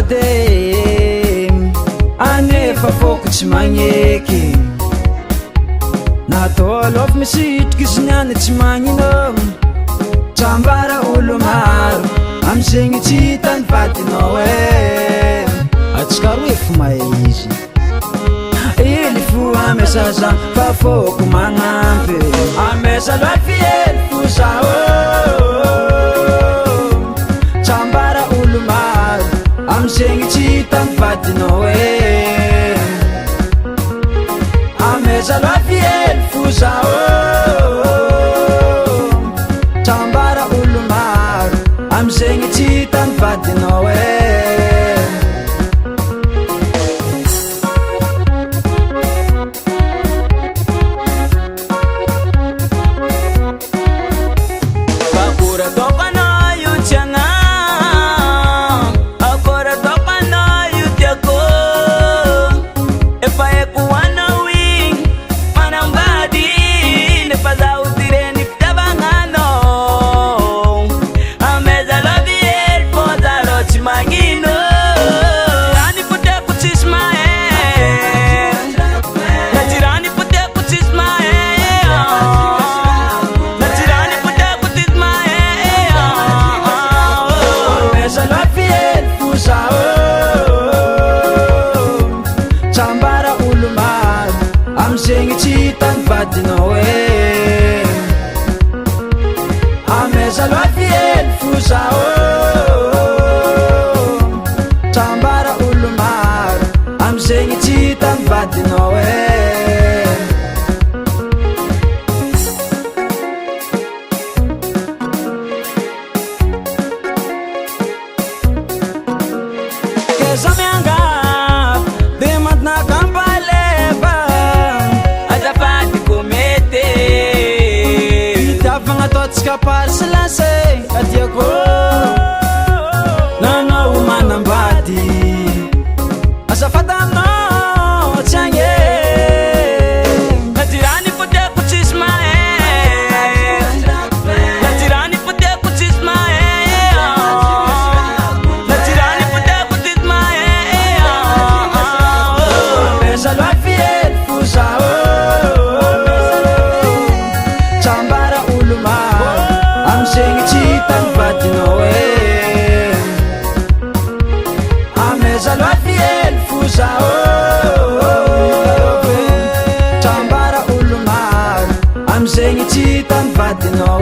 vady anefa foko tsy magneky natao alofa misitriky izy niany tsy magnino tsambara olo maro amizegny tsy hitany vadinao atsika roe fo mahay izy ily fo Ameza za fa foko magnampy Ameza loa fiely fo zao tsambara olo maro amizegny tsy hitany vadinao Ameza loa fiely fo zao tsambara olo maro amizegny tsy hitany vadinao tsambara olo maro amizegny tsy hitany vadinao Ameza loa fiely fo zao tsambara olo maro amizegny tsy hitany vadinao keza miangavy de mantinakambalefa azafady komety hitiavagna ataotsika parsilase kadiako nanao manambady azafady aminao tsy agny najirany foteko tsisy mahay najirany foteko tsisy mahay najirany foteko tsisy mahay Ameza loa fiely fo zao tsambara olo maro amizegny tsy hitany vadinao Ameza loa fiely fo zao tsambara olo maro amizegny tsy hitany vadinao